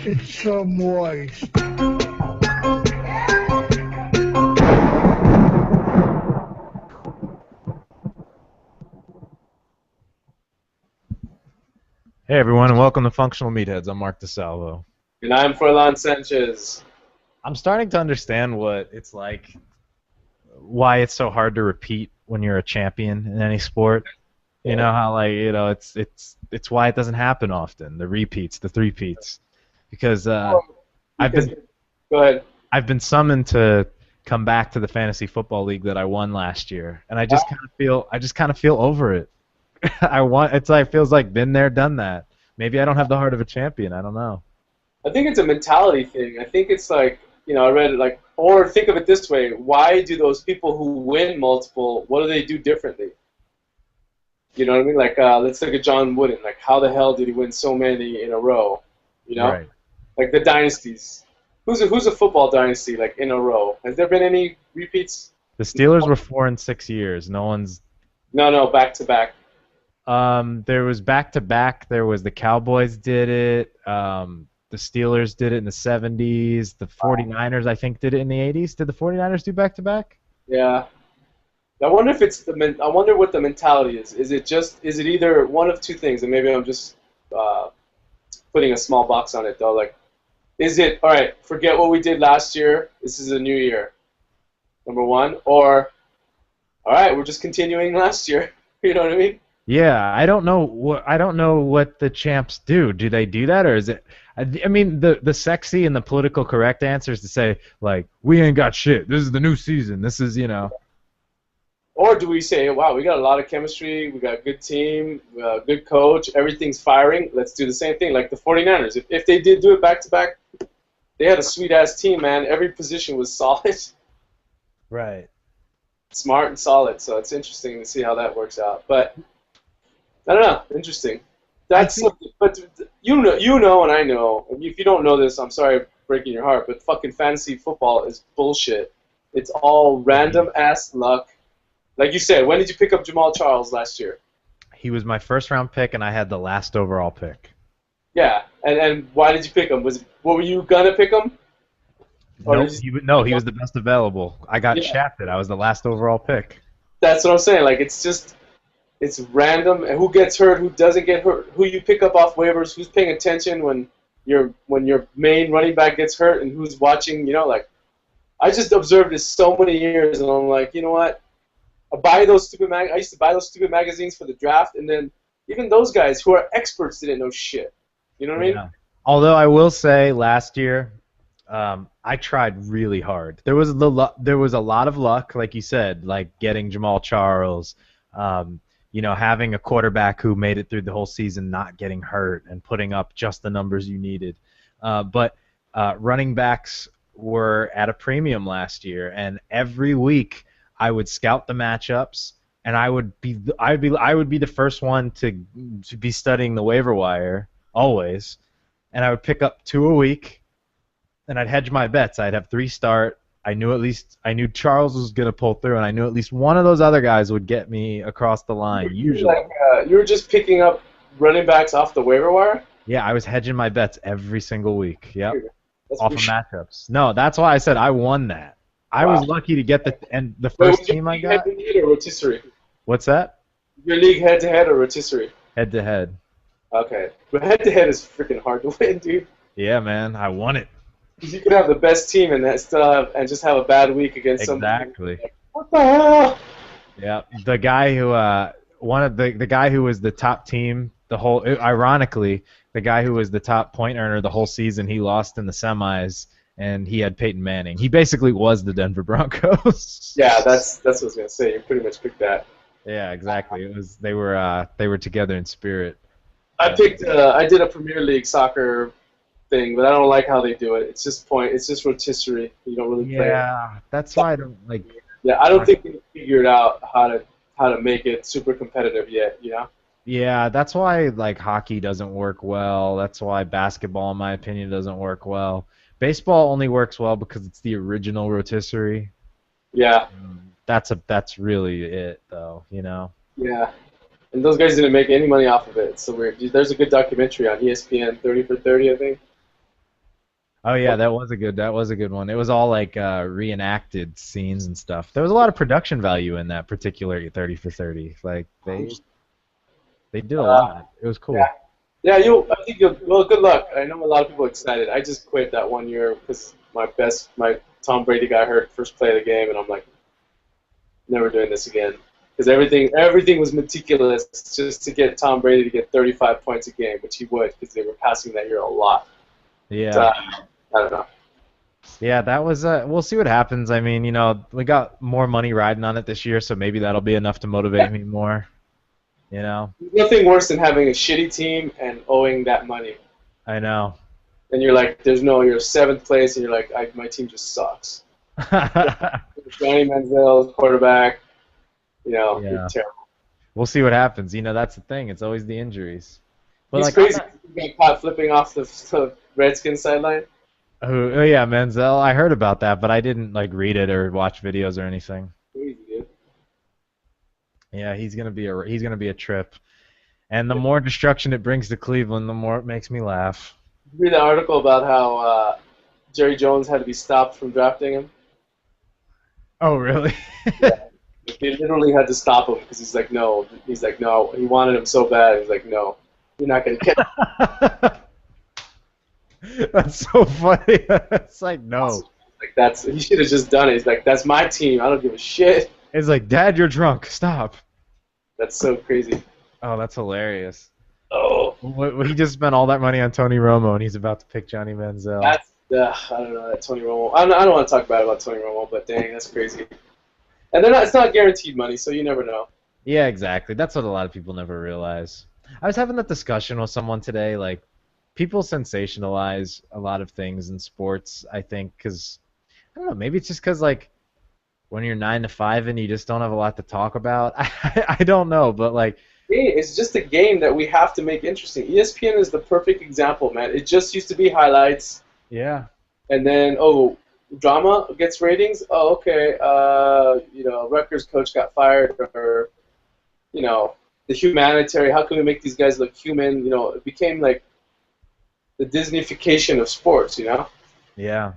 It's so moist. Hey everyone, and welcome to Functional Meatheads. I'm Mark DeSalvo. And I'm Furlan Sanchez. I'm starting to understand what it's like, why it's so hard to repeat when you're a champion in any sport. You know how it's why it doesn't happen often. The repeats, the three-peats, because I've been Go ahead. I've been summoned to come back to the fantasy football league that I won last year, and I just kind of feel over it. It feels like been there, done that. Maybe I don't have the heart of a champion. I don't know. I think it's a mentality thing. I think it's like, I read it like, or think of it this way: why do those people who win multiple, what do they do differently? You know what I mean? Like, let's look at John Wooden. Like, how the hell did he win so many in a row? You know, Right. like the dynasties. Who's a football dynasty like in a row? Has there been any repeats? The Steelers were 4 in 6 years. No one's. No, back to back. There was back to back. There was the Cowboys did it. The Steelers did it in the 70s. The 49ers, I think, did it in the 80s. Did the 49ers do back to back? Yeah. I wonder if it's I wonder what the mentality is. Is it either one of two things, and maybe I'm just putting a small box on it though. Like, is it all right? Forget what we did last year. This is a new year. Number one, or all right, we're just continuing last year. You know what I mean? Yeah, I don't know what the champs do. Do they do that, or is it? I mean, the sexy and the political correct answer is to say like, we ain't got shit. This is the new season. This is Or do we say, wow, we got a lot of chemistry, we got a good team, good coach, everything's firing, let's do the same thing, like the 49ers. If they did do it back-to-back, they had a sweet-ass team, man. Every position was solid, Right. smart and solid, so it's interesting to see how that works out. But, I don't know, interesting. But you know and I know, if you don't know this, I'm sorry breaking your heart, but fucking fantasy football is bullshit. It's all random-ass luck. Like you said, when did you pick up Jamal Charles last year? He was my first round pick, and I had the last overall pick. Yeah, and why did you pick him? What were you gonna pick him? Nope. He was the best available. I got shafted. I was the last overall pick. That's what I'm saying. Like, it's random. And who gets hurt? Who doesn't get hurt? Who you pick up off waivers? Who's paying attention when your main running back gets hurt? And who's watching? Like, I just observed this so many years, and I'm like, you know what? I used to buy those stupid magazines for the draft, and then even those guys who are experts didn't know shit. You know what I mean? Although I will say, last year, I tried really hard. There was a lot of luck, like you said, like getting Jamal Charles, having a quarterback who made it through the whole season, not getting hurt, and putting up just the numbers you needed. But running backs were at a premium last year, and every week I would scout the matchups, and I would be the first one to be studying the waiver wire always, and I would pick up 2 a week, and I'd hedge my bets. I'd have 3 start. I knew Charles was gonna pull through, and I knew at least one of those other guys would get me across the line. Usually, you were just picking up running backs off the waiver wire. Yeah, I was hedging my bets every single week. Yep, off of sure. matchups. No, that's why I said I won that. I was lucky to get the first team I got. Head-to-head or rotisserie? What's that? Your league head-to-head or rotisserie? Head-to-head. Okay, but head-to-head is freaking hard to win, dude. Yeah, man, I won it. You can have the best team and just have a bad week against somebody. Exactly. Like, what the hell? Yeah, the guy who the guy who was the top team ironically, the guy who was the top point earner the whole season, he lost in the semis. And he had Peyton Manning. He basically was the Denver Broncos. Yeah, that's what I was gonna say. You pretty much picked that. Yeah, exactly. They were together in spirit. I did a Premier League soccer thing, but I don't like how they do it. It's just rotisserie. You don't really play. Yeah, that's why I don't like. Yeah, I don't think they figured out how to make it super competitive yet. Yeah, that's why like hockey doesn't work well. That's why basketball, in my opinion, doesn't work well. Baseball only works well because it's the original rotisserie. Yeah. That's really it, though. Yeah. And those guys didn't make any money off of it. It's so weird. There's a good documentary on ESPN, 30 for 30, I think. Oh yeah, that was a good one. It was all like reenacted scenes and stuff. There was a lot of production value in that particular 30 for 30. Like they did a Uh, lot. It was yeah. cool. Yeah, I think you'll, well, good luck. I know a lot of people are excited. I just quit that one year because my Tom Brady got hurt first play of the game, and I'm like, never doing this again. Because everything was meticulous just to get Tom Brady to get 35 points a game, which he would because they were passing that year a lot. But, Yeah. I don't know. Yeah, that was we'll see what happens. I mean, we got more money riding on it this year, so maybe that'll be enough to motivate me more, you know. There's nothing worse than having a shitty team and owing that money. I know. And you're like, you're seventh place, and you're like, my team just sucks. Johnny Manziel, quarterback, you're Yeah. terrible. We'll see what happens. That's the thing. It's always the injuries. But He's like I'm crazy. not, He got caught flipping off the Redskins sideline. oh yeah, Menzel. I heard about that, but I didn't like read it or watch videos or anything. Crazy, dude. Yeah, he's gonna be a trip. And the more destruction it brings to Cleveland, the more it makes me laugh. Read the article about how Jerry Jones had to be stopped from drafting him. Oh, really? Yeah. Like, they literally had to stop him because he's like, no. He's like, no. He wanted him so bad. He's like, no. You're not going to get him. That's so funny. It's like no. Like, he should have just done it. He's like, that's my team. I don't give a shit. It's like, Dad, you're drunk. Stop. That's so crazy. Oh, that's hilarious. Oh. He just spent all that money on Tony Romo, and he's about to pick Johnny Manziel. I don't know, that Tony Romo. I don't want to talk bad about Tony Romo, but dang, that's crazy. And it's not guaranteed money, so you never know. Yeah, exactly. That's what a lot of people never realize. I was having that discussion with someone today. Like, people sensationalize a lot of things in sports, I think, because, I don't know, maybe it's just because, like, when you're 9 to 5 and you just don't have a lot to talk about. I don't know, but, like, It's just a game that we have to make interesting. ESPN is the perfect example, man. It just used to be highlights, yeah. and then, drama gets ratings. Oh, okay. Rutgers coach got fired, or the humanitarian. How can we make these guys look human? It became like the Disneyfication of sports. Yeah.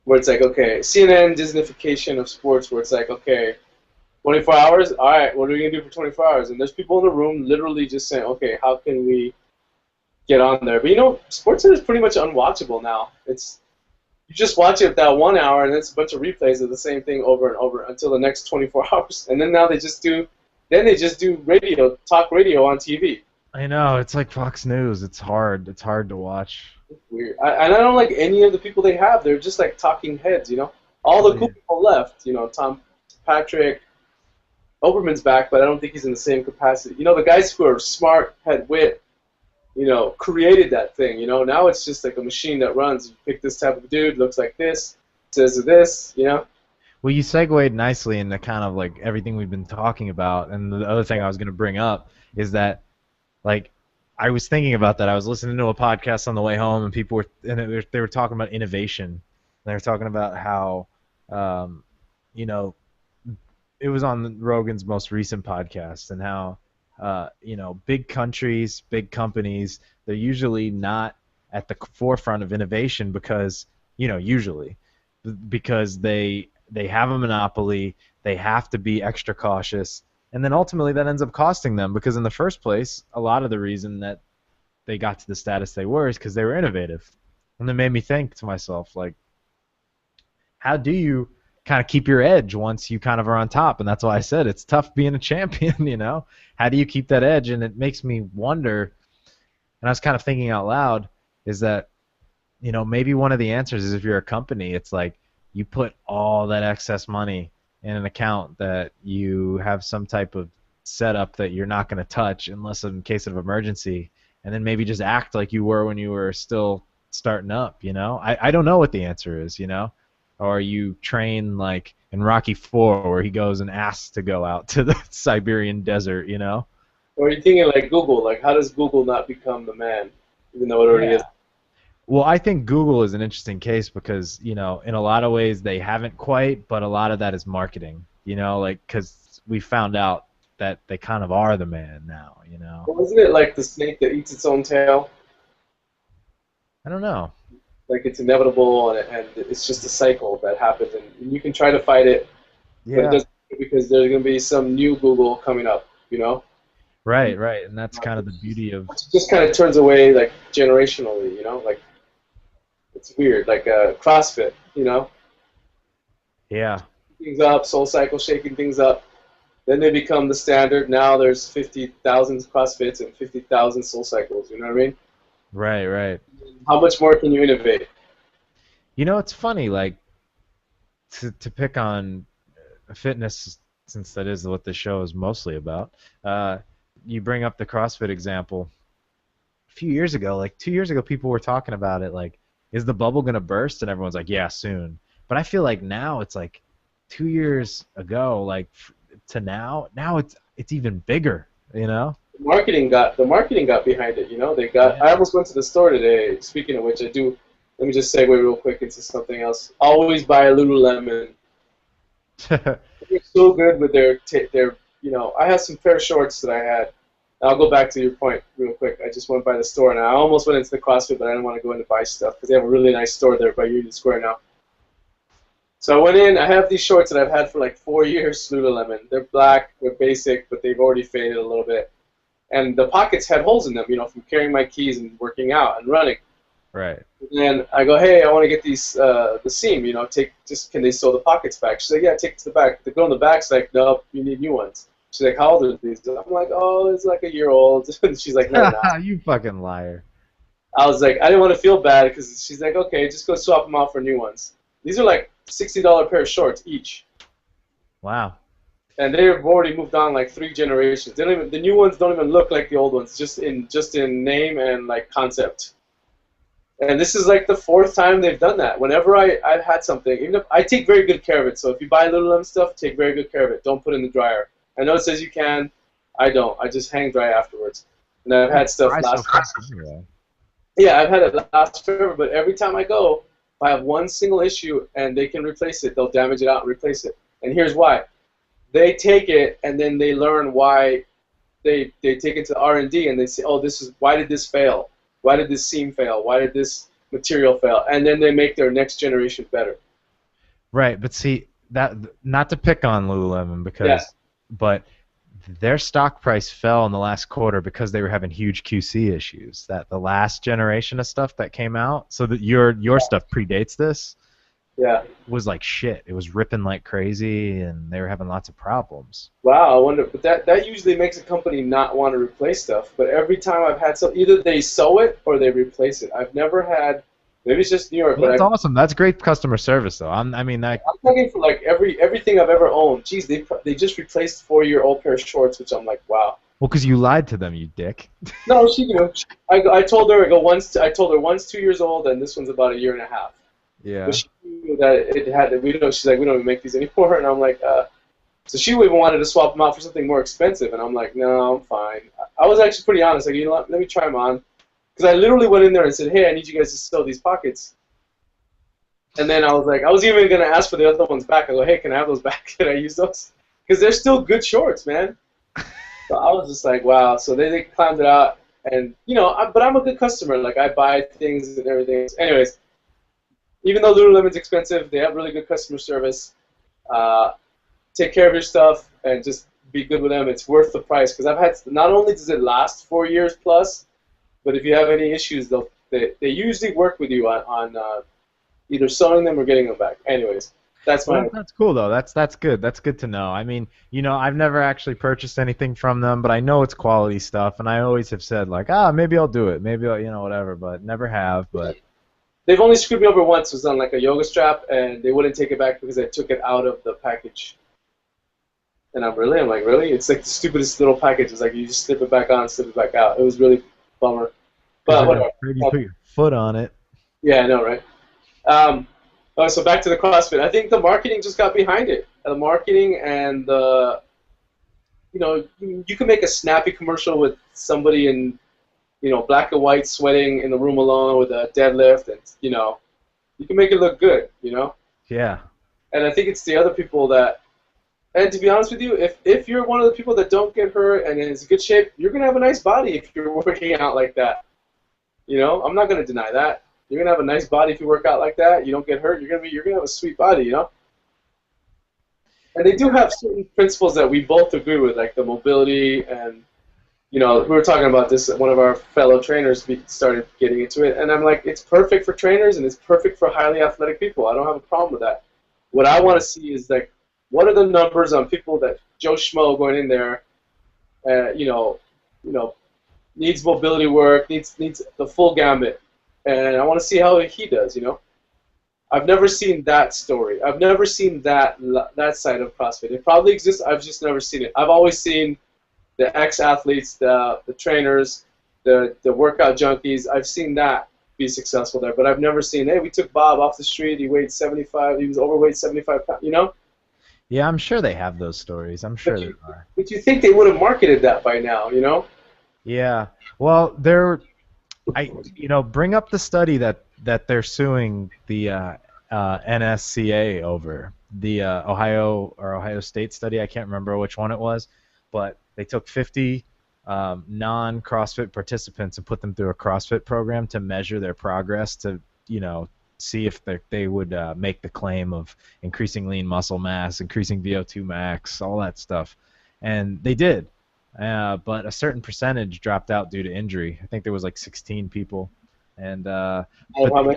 Where it's like, okay, CNN Disneyfication of sports, where it's like, okay, 24 hours. All right, what are we gonna do for 24 hours? And there's people in the room literally just saying, okay, how can we get on there? But sports is pretty much unwatchable now. You just watch it that 1 hour, and it's a bunch of replays of the same thing over and over until the next 24 hours. And then now they just do talk radio on TV. I know. It's like Fox News. It's hard. It's hard to watch. It's weird. And I don't like any of the people they have. They're just like talking heads. All the cool people left. Tom Patrick, Oberman's back, but I don't think he's in the same capacity. The guys who are smart, had wit, created that thing. Now it's just like a machine that runs. You pick this type of dude, looks like this, says this. Well, you segued nicely into kind of like everything we've been talking about, and the other thing I was going to bring up is that, like, I was thinking about that. I was listening to a podcast on the way home, and they were talking about innovation. And they were talking about how, it was on Rogan's most recent podcast, and how, big countries, big companies, they're usually not at the forefront of innovation because, usually, because they have a monopoly, they have to be extra cautious, and then ultimately that ends up costing them because in the first place, a lot of the reason that they got to the status they were is because they were innovative. And it made me think to myself, like, how do you kind of keep your edge once you kind of are on top? And that's why I said it's tough being a champion, How do you keep that edge? And it makes me wonder, and I was kind of thinking out loud, is that, maybe one of the answers is if you're a company, it's like you put all that excess money in an account that you have some type of setup that you're not going to touch unless in case of emergency, and then maybe just act like you were when you were still starting up, I don't know what the answer is, Or you train like in Rocky IV where he goes and asks to go out to the Siberian desert, Or are you thinking like Google? Like, how does Google not become the man, even though it already is? Well, I think Google is an interesting case because, in a lot of ways they haven't quite, but a lot of that is marketing, because we found out that they kind of are the man now, Well, isn't it like the snake that eats its own tail? I don't know. like it's inevitable, and it's just a cycle that happens, and you can try to fight it, but it Yeah. doesn't, because there's going to be some new Google coming up, you know? Right, right, and that's kind of the beauty of. Which just kind of turns away, like, generationally, you know? Like, it's weird, like CrossFit, you know? Yeah. Things up, Soul Cycle shaking things up. Then they become the standard. Now there's 50,000 CrossFits and 50,000 Soul Cycles, you know what I mean? Right, right. How much more can you innovate? You know, it's funny, like to pick on fitness, since that is what the show is mostly about. You bring up the CrossFit example. A few years ago, like 2 years ago, people were talking about it, like, is the bubble gonna burst? And everyone's like, yeah, soon. But I feel like now it's like 2 years ago, like to now it's even bigger, you know? The marketing got behind it, you know. They got. I Yeah. almost went to the store today. Speaking of which, I do. Let me just segue real quick into something else. Always buy a Lululemon. They're so good with their. You know, I had some pair of shorts that I had. I'll go back to your point real quick. I just went by the store, and I almost went into the CrossFit, but I didn't want to go in to buy stuff because they have a really nice store there by Union Square now. So I went in. I have these shorts that I've had for like 4 years, Lululemon. They're black, they're basic, but they've already faded a little bit. And the pockets had holes in them, you know, from carrying my keys and working out and running. Right. And I go, hey, I want to get these, the seam, you know, can they sew the pockets back? She's like, yeah, take it to the back. The girl in the back's like, no, you need new ones. She's like, how old are these? I'm like, oh, it's like a year old. And she's like, no, they're not. You fucking liar. I was like, I didn't want to feel bad because she's like, okay, just go swap them out for new ones. These are like $60 pair of shorts each. Wow. And they've already moved on like 3 generations. The new ones don't even look like the old ones, just in name and like concept. And this is like the 4th time they've done that. Whenever I've had something, even if I take very good care of it. So if you buy Lululemon stuff, take very good care of it. Don't put it in the dryer. I know it says you can. I don't. I just hang dry afterwards. And I've had stuff Dry last. so fast anyway. Yeah, I've had it last forever. But every time I go, if I have one single issue and they can replace it, they'll damage it out and replace it. And here's why. They take it and then they learn why. They take it to R&D and they say, oh, why did this fail? Why did this seam fail? Why did this material fail? And then they make their next generation better. Right, but see that, not to pick on Lululemon Yeah. but their stock price fell in the last quarter because they were having huge QC issues. That the last generation of stuff that came out, so that your stuff predates this, Yeah. was like shit. It was ripping like crazy, and they were having lots of problems. Wow, I wonder, but that usually makes a company not want to replace stuff. But every time I've had either they sew it or they replace it. I've never had. Maybe it's just New York, Well, but that's awesome. That's great customer service, though. I mean, I'm looking for like everything I've ever owned. Geez, they just replaced 4-year-old pair of shorts, which I'm like, wow. well, because you lied to them, you dick. No, she knew. I told her I told her one's 2 years old and this one's about 1.5 years. Yeah. But she knew that it had. She's like, we don't even make these anymore, and I'm like, So she even wanted to swap them out for something more expensive, and I'm like, no, I'm fine. I was actually pretty honest. Like, you know what? Let me try them on. Because I literally went in there and said, hey, I need you guys to sew these pockets. And then I was like, I was even going to ask for the other ones back. I go, hey, can I have those back? Can I use those? Because they're still good shorts, man. So I was just like, wow. So they climbed it out. And, you know, but I'm a good customer. Like, I buy things and everything. Anyways, even though Lululemon's expensive, they have really good customer service. Take care of your stuff and just be good with them. It's worth the price. Because I've had, not only does it last 4 years plus, but if you have any issues, they usually work with you on either sewing them or getting them back. Anyways, that's my. Well, that's cool though. That's good. That's good to know. I mean, you know, I've never actually purchased anything from them, but I know it's quality stuff, and I always have said like, maybe I'll do it, maybe I'll, you know, whatever, but never have. But They've only screwed me over once. It was on like a yoga strap, and they wouldn't take it back because I took it out of the package. And I'm like, really? It's like the stupidest little package. It's like you just slip it back on, slip it back out. It was really bummer. But whatever. You put your foot on it. Yeah, I know, right? So back to the CrossFit. I think the marketing just got behind it. The marketing and the, you know, you can make a snappy commercial with somebody in, you know, black and white sweating in the room alone with a deadlift, and, you know, you can make it look good, you know? Yeah. And I think it's the other people that, and to be honest with you, if you're one of the people that don't get hurt and is in good shape, you're going to have a nice body if you're working out like that. You know, I'm not going to deny that. You're gonna have a nice body if you work out like that. You don't get hurt. You're gonna have a sweet body, you know. And they do have certain principles that we both agree with, like the mobility and we were talking about this. One of our fellow trainers started getting into it, and I'm like, it's perfect for trainers and it's perfect for highly athletic people. I don't have a problem with that. What I want to see is like, what are the numbers on people that Joe Schmo going in there, needs mobility work, needs the full gambit, and I want to see how he does. I've never seen that story. I've never seen that side of CrossFit. It probably exists. I've just never seen it. I've always seen the ex-athletes, the trainers, the workout junkies. I've seen that be successful there, but I've never seen, hey, we took Bob off the street. He weighed 75. He was overweight 75 pounds. Yeah, I'm sure they have those stories. I'm sure there are. But you think they would have marketed that by now, Yeah. Well, bring up the study that they're suing the NSCA over, the Ohio State study. I can't remember which one it was, but they took 50 non-CrossFit participants and put them through a CrossFit program to measure their progress to, see if they would make the claim of increasing lean muscle mass, increasing VO2 max, all that stuff. And they did. But a certain percentage dropped out due to injury. I think there was like 16 people. And but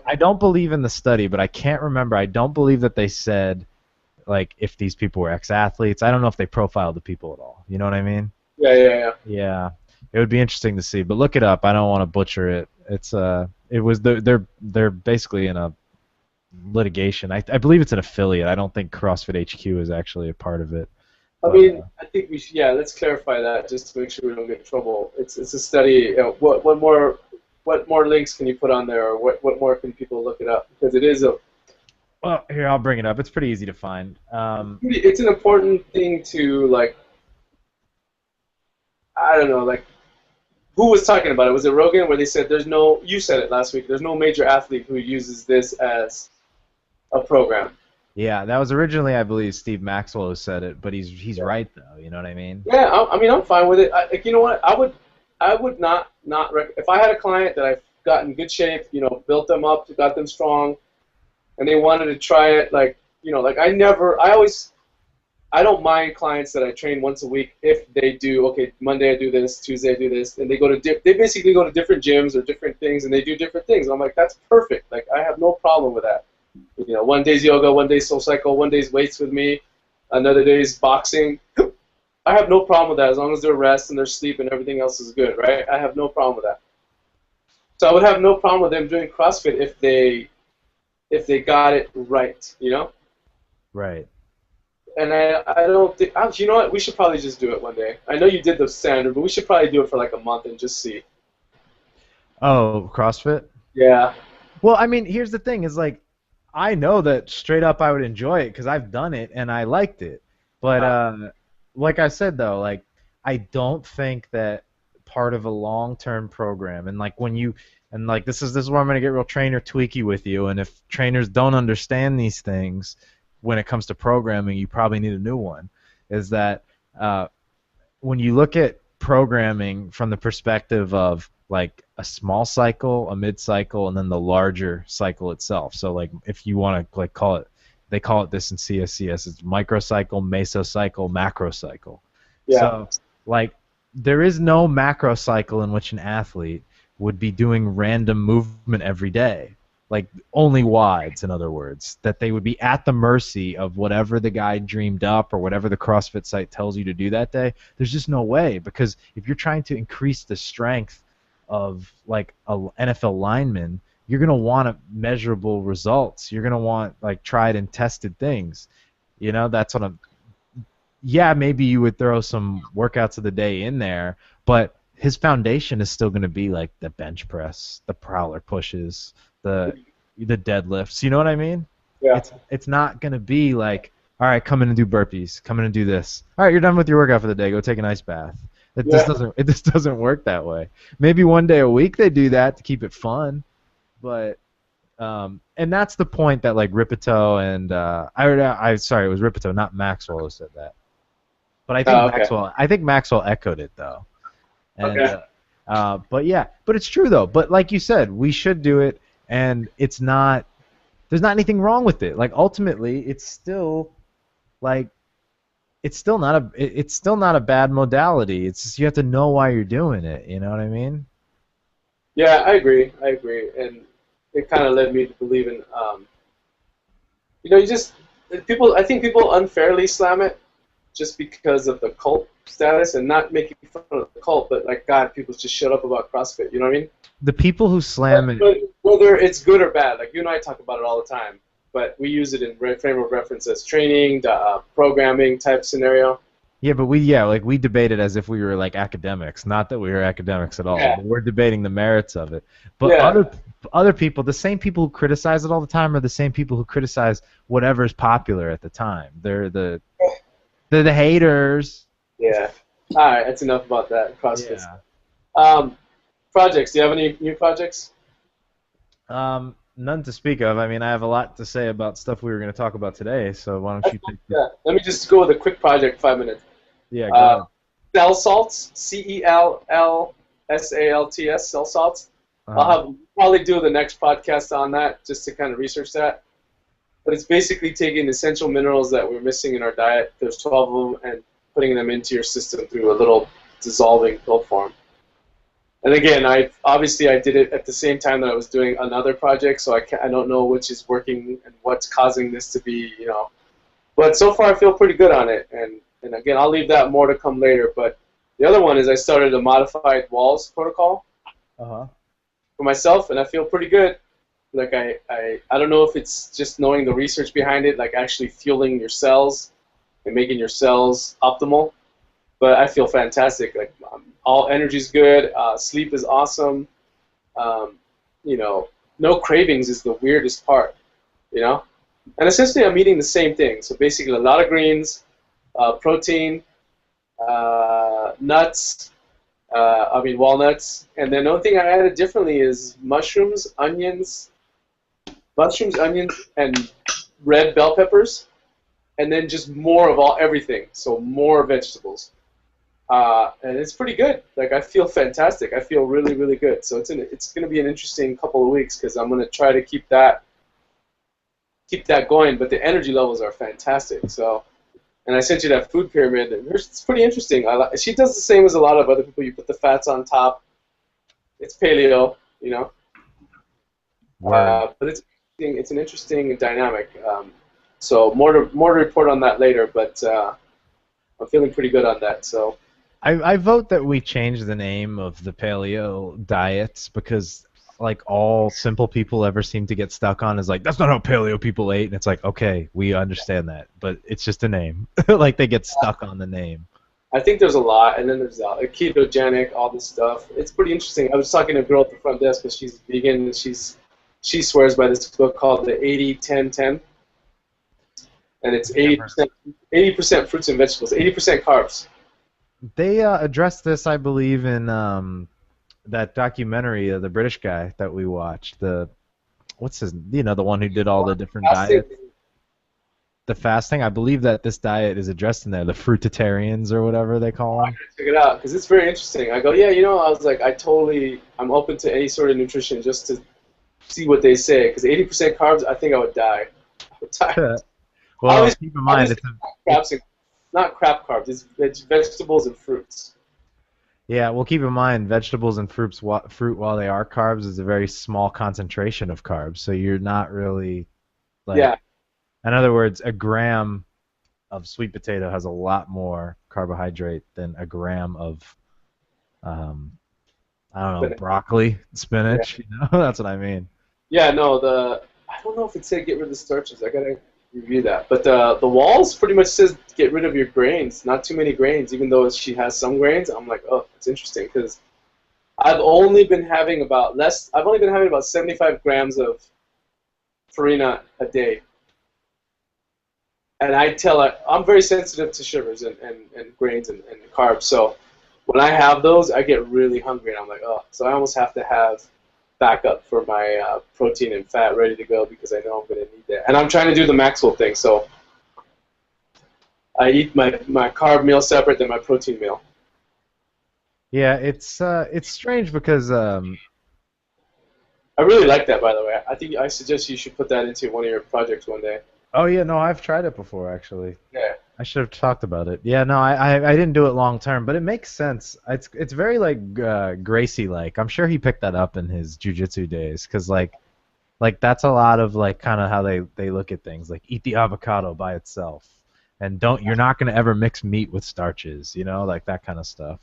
I don't believe in the study, but I can't remember. I don't believe that they said like if these people were ex-athletes. I don't know if they profiled the people at all. You know what I mean? Yeah. Yeah. It would be interesting to see, but look it up. I don't want to butcher it. They're basically in a litigation. I believe it's an affiliate. I don't think CrossFit HQ is actually a part of it. I think we should. Yeah, let's clarify that just to make sure we don't get in trouble. It's a study. What more links can you put on there, or what more can people look it up? Because it is a. Well, here, I'll bring it up. It's pretty easy to find. It's an important thing to like. I don't know, like. Who was talking about it? Was it Rogan, where they said you said it last week, there's no major athlete who uses this as a program. Yeah, that was originally, I believe, Steve Maxwell who said it, but he's right, though, you know what I mean? Yeah, I'm fine with it. You know what, I would not if I had a client that I've got in good shape, built them up, got them strong, and they wanted to try it, I don't mind clients that I train once a week if they do, okay, Monday I do this, Tuesday I do this, and they basically go to different gyms or different things, and they do different things. I'm like, that's perfect. Like, I have no problem with that. One day's yoga, one day's SoulCycle, one day's weights with me, another day's boxing. I have no problem with that as long as their rest and their sleep and everything else is good, right? I have no problem with that. So I would have no problem with them doing CrossFit if they got it right, Right. And I don't think, you know what, we should probably just do it one day. I know you did the standard, but we should probably do it for like a month and just see. Oh, CrossFit? Yeah. Well, I mean, here's the thing, is like, I know that straight up I would enjoy it because I've done it and I liked it. But like I said, though, like, I don't think that part of a long-term program, and like this is where I'm going to get real trainer tweaky with you, and if trainers don't understand these things when it comes to programming, you probably need a new one, is that when you look at programming from the perspective of like a small cycle, a mid-cycle, and then the larger cycle itself. So like if you want to like they call it this in CSCS, it's microcycle, mesocycle, macrocycle. Yeah. So like there is no macrocycle in which an athlete would be doing random movement every day. Like only WODs, in other words, that they would be at the mercy of whatever the guy dreamed up or whatever the CrossFit site tells you to do that day. There's just no way, because if you're trying to increase the strength of like an NFL lineman, you're going to want measurable results. You're going to want like tried and tested things. That's what maybe you would throw some workouts of the day in there, but his foundation is still going to be like the bench press, the prowler pushes, the deadlifts, you know what I mean? Yeah. It's not gonna be like, all right, come in and do burpees, come in and do this. All right, you're done with your workout for the day. Go take an ice bath. It just doesn't work that way. Maybe one day a week they do that to keep it fun, but and that's the point that like Ripito and it was Ripito, not Maxwell, who said that. But I think Maxwell echoed it though. And, okay. But it's true though. But like you said, we should do it. and it's not. There's not anything wrong with it. Like ultimately, it's still like it's still not a bad modality. It's just you have to know why you're doing it. You know what I mean? Yeah, I agree. I agree, and it kind of led me to believe in, you just people. I think people unfairly slam it just because of the cult status, and not making fun of the cult, but like God, people just shut up about CrossFit. You know what I mean? The people who slam it. But whether it's good or bad, like you and I talk about it all the time, but we use it in frame of reference as training, programming type scenario. Yeah, but we debate it as if we were like academics. Not that we were academics at all. Yeah. But we're debating the merits of it. But Yeah. other people, the same people who criticize it all the time, are the same people who criticize whatever's popular at the time. They're the haters. Yeah. All right, that's enough about that CrossFit. Yeah. Projects. Do you have any new projects? None to speak of. I mean, I have a lot to say about stuff we were going to talk about today. So why don't you take the... Yeah. Let me just go with a quick project, 5 minutes. Yeah, go ahead. Cell salts, CELLSALTS, cell salts. I'll probably do the next podcast on that just to kind of research that. But it's basically taking essential minerals that we're missing in our diet. There's 12 of them, and putting them into your system through a little dissolving pill form. And again, I did it at the same time that I was doing another project, so I don't know which is working and what's causing this to be, But so far, I feel pretty good on it. And again, I'll leave that more to come later. But the other one is I started a modified walls protocol for myself, and I feel pretty good. Like I don't know if it's just knowing the research behind it, like actually fueling your cells and making your cells optimal. But I feel fantastic. Like all energy's good. Sleep is awesome. No cravings is the weirdest part. And essentially, I'm eating the same thing. So basically, a lot of greens, protein, nuts. Walnuts. And then the only thing I added differently is mushrooms, onions, and red bell peppers, and then just more of everything. So more vegetables. And it's pretty good. Like I feel fantastic. I feel really, really good. So it's going to be an interesting couple of weeks because I'm going to try to keep that going. But the energy levels are fantastic. So, and I sent you that food pyramid. It's pretty interesting. She does the same as a lot of other people. You put the fats on top. It's paleo, but it's an interesting dynamic. So more to report on that later. But I'm feeling pretty good on that. So. I vote that we change the name of the paleo diets because like all simple people ever seem to get stuck on is like that's not how paleo people ate, and it's like okay, we understand that, but it's just a name. Like they get stuck on the name. I think there's a lot, and then there's ketogenic, all this stuff. It's pretty interesting. I was talking to a girl at the front desk because she's vegan and she swears by this book called the 80-10-10, and it's 80% fruits and vegetables, 80% carbs. They addressed this, I believe, in that documentary of the British guy that we watched. The one who did all the different diets. The fasting. I believe that this diet is addressed in there. The fruitarians or whatever they call them. Check it out because it's very interesting. I go, yeah, I was like, I'm open to any sort of nutrition just to see what they say because 80% carbs, I think I would die. Well, keep in mind not crap carbs. It's vegetables and fruits. Yeah, well, keep in mind, vegetables and fruit, while they are carbs, is a very small concentration of carbs. So you're not really, yeah. In other words, a gram of sweet potato has a lot more carbohydrate than a gram of, I don't know, broccoli, spinach. Yeah. That's what I mean. Yeah, no, I don't know if it said get rid of the starches. I gotta review that. But the walls pretty much says get rid of your grains, not too many grains, even though she has some grains. I'm like, oh, it's interesting because I've only been having about 75 grams of farina a day. And I tell her, I'm very sensitive to sugars and grains and carbs. So when I have those, I get really hungry and I'm like, oh, so I almost have to have backup for my protein and fat ready to go because I know I'm going to need that. And I'm trying to do the Maxwell thing, so I eat my carb meal separate than my protein meal. Yeah, it's strange because I really like that, by the way. I suggest you should put that into one of your projects one day. Oh yeah, no, I've tried it before actually. Yeah. I should have talked about it. Yeah, no, I didn't do it long term, but it makes sense. It's very like Gracie like. I'm sure he picked that up in his jujitsu days, cause like that's a lot of like kind of how they look at things. Like eat the avocado by itself, and you're not gonna ever mix meat with starches, you know, like that kind of stuff.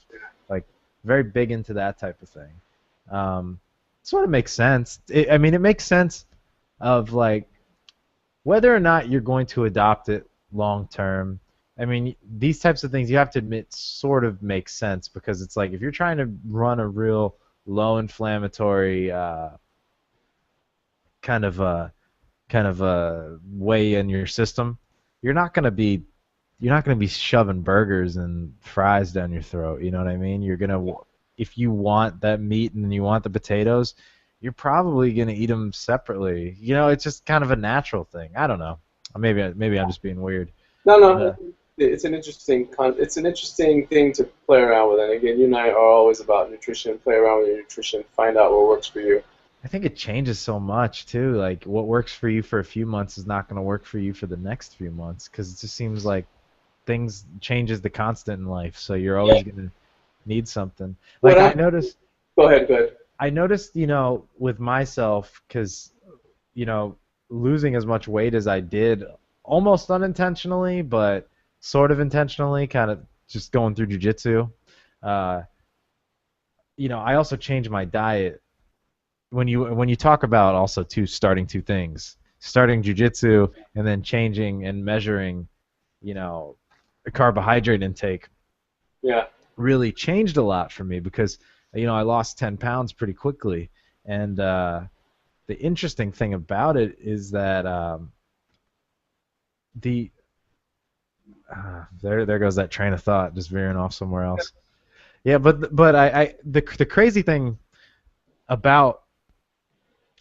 Like very big into that type of thing. Sort of makes sense. I mean, it makes sense of like whether or not you're going to adopt it long term. I mean, these types of things you have to admit sort of make sense because it's like if you're trying to run a real low inflammatory kind of way in your system, you're not gonna be shoving burgers and fries down your throat. You know what I mean? You're gonna if you want that meat and you want the potatoes, you're probably gonna eat them separately. You know, it's just kind of a natural thing. I don't know. Maybe I'm just being weird. No, Uh, no, it's an it's an interesting thing to play around with. And again, you and I are always about nutrition. Play around with your nutrition. Find out what works for you. I think it changes so much too. Like what works for you for a few months is not going to work for you for the next few months because it just seems like things changes the constant in life. So you're always going to need something. Like What I I, noticed, Go ahead, go ahead. you know, with myself, because you know, losing as much weight as I did, almost unintentionally, but sort of intentionally, kind of just going through jujitsu. Uh, you know, I also changed my diet when you talk about also starting two things, starting jujitsu and then changing and measuring, you know, the carbohydrate intake Yeah, really changed a lot for me because you know I lost 10 pounds pretty quickly, and the interesting thing about it is that the there goes that train of thought just veering off somewhere else. Yeah, but the crazy thing about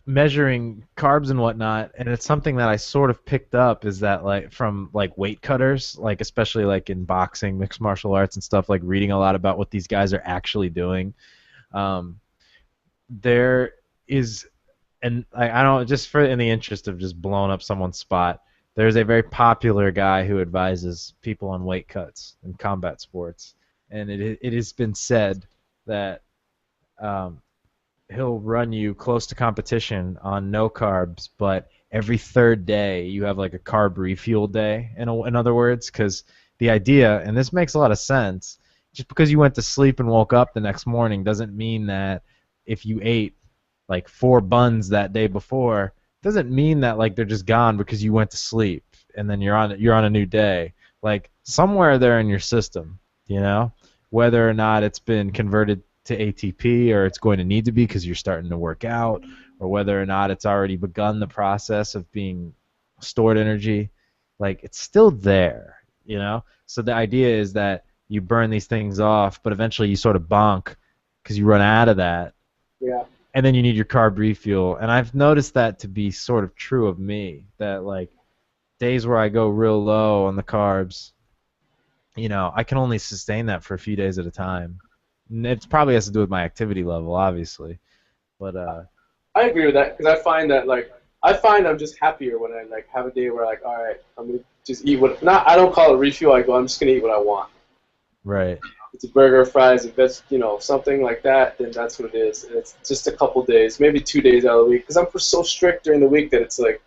measuring carbs and whatnot, and it's something that I sort of picked up is that like from like weight cutters, like especially like in boxing, mixed martial arts and stuff, like reading a lot about what these guys are actually doing. Um, there is, and I don't just for in the interest of just blowing up someone's spot. There's a very popular guy who advises people on weight cuts in combat sports, and it has been said that um, he'll run you close to competition on no carbs, but every third day you have like a carb refuel day. In other words, because the idea, and this makes a lot of sense, just because you went to sleep and woke up the next morning doesn't mean that if you ate like 4 buns that day before, doesn't mean that like they're just gone because you went to sleep and then you're on a new day. Like somewhere there in your system, you know, whether or not it's been converted to ATP or it's going to need to be because you're starting to work out, or whether or not it's already begun the process of being stored energy, like it's still there, you know? So the idea is that you burn these things off, but eventually you sort of bonk because you run out of that, yeah. and then you need your carb refuel. And I've noticed that to be sort of true of me, that like days where I go real low on the carbs, you know, I can only sustain that for a few days at a time. And it probably has to do with my activity level, obviously. But I agree with that because I find I'm just happier when I like have a day where like, all right, I'm gonna just eat what not I don't call it refuel. I go, I'm just gonna eat what I want. right. It's a burger, fries, a veg, you know, something like that. Then that's what it is. And it's just a couple days, maybe 2 days out of the week, because I'm so strict during the week that it's like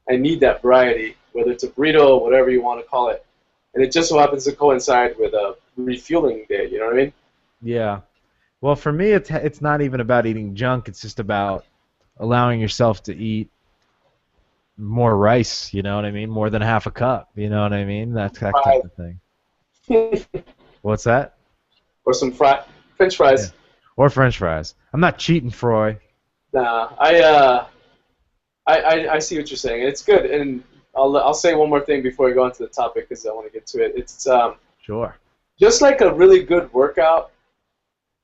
I need that variety, whether it's a burrito, whatever you want to call it. And it just so happens to coincide with a refueling day. You know what I mean? Yeah. Well, for me, it's not even about eating junk. It's just about allowing yourself to eat more rice. You know what I mean? More than half a cup. You know what I mean? That type of thing. What's that? Or some French Yeah. fries. Or French fries. I'm not cheating, Froy. Nah, I see what you're saying. It's good, and I'll say one more thing before we go into the topic because I want to get to it. It's Sure. just like a really good workout.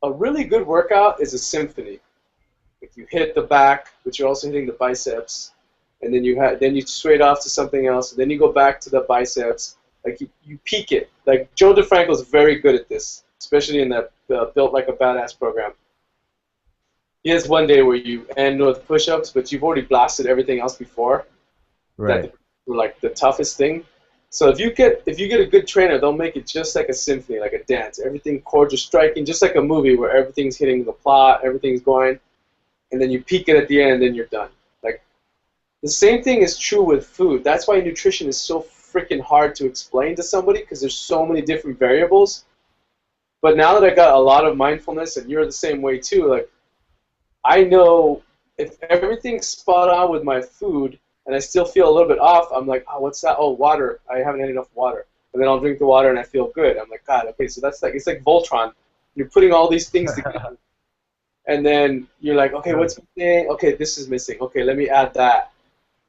A really good workout is a symphony. Like you hit the back, but you're also hitting the biceps, and then you straight off to something else, and then you go back to the biceps. Like you peak it. Like Joe DeFranco's very good at this, especially in that Built Like a Badass program. he has one day where you end with push-ups, but you've already blasted everything else before. Right. Were like the toughest thing. So if you get a good trainer, they'll make it just like a symphony, like a dance. Everything chords are striking, just like a movie where everything's hitting the plot, everything's going, and then you peak it at the end, and then you're done. Like the same thing is true with food. That's why nutrition is so freaking hard to explain to somebody because there's so many different variables. But now that I got a lot of mindfulness, and you're the same way too, like I know if everything's spot on with my food and I still feel a little bit off, I'm like, oh, what's that? Oh, water. I haven't had enough water. And then I'll drink the water and I feel good. I'm like, God, okay, so that's like, it's like Voltron. You're putting all these things together. And then you're like, okay, what's missing? Okay, this is missing. Okay, let me add that.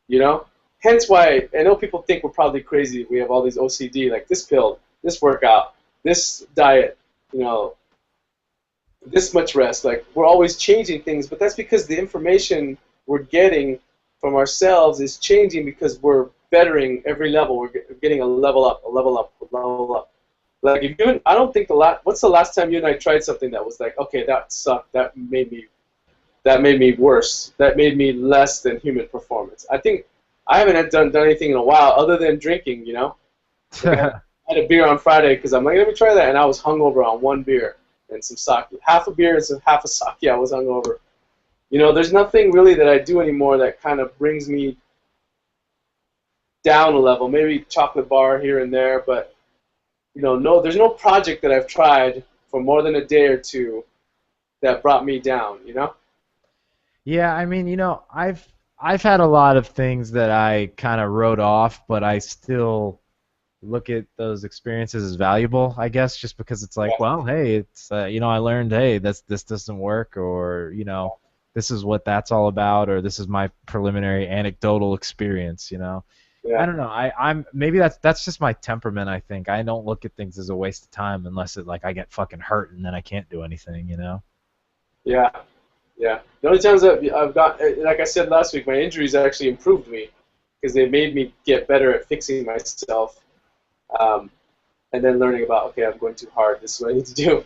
You know? Hence why I know people think we're probably crazy. We have all these OCD, like this pill, this workout, this diet, you know, this much rest. Like we're always changing things, but that's because the information we're getting from ourselves is changing because we're bettering every level. We're getting a level up, a level up, a level up. Like if you, I don't think what's the last time you and I tried something that was like, okay, that sucked. That made me worse. That made me less than human performance. I think I haven't done anything in a while other than drinking. You know, like I had a beer on Friday because I'm like, let me try that, and I was hungover on one beer and some sake. Half a beer and half a sake. I was hungover. You know, there's nothing really that I do anymore that kind of brings me down a level. Maybe chocolate bar here and there, but you know, no, there's no project that I've tried for more than a day or two that brought me down. You know? Yeah, I mean, you know, I've had a lot of things that I kind of wrote off, but I still look at those experiences as valuable, I guess, just because it's like, well, hey, it's you know, I learned, hey, this doesn't work, or you know, this is what that's all about, or this is my preliminary anecdotal experience, you know. Yeah. I don't know. I'm maybe that's just my temperament. I think I don't look at things as a waste of time unless it like I get fucking hurt and then I can't do anything, you know. Yeah. Yeah. The only times I've got, like I said last week, my injuries actually improved me because they made me get better at fixing myself, and then learning about, okay, I'm going too hard. This is what I need to do.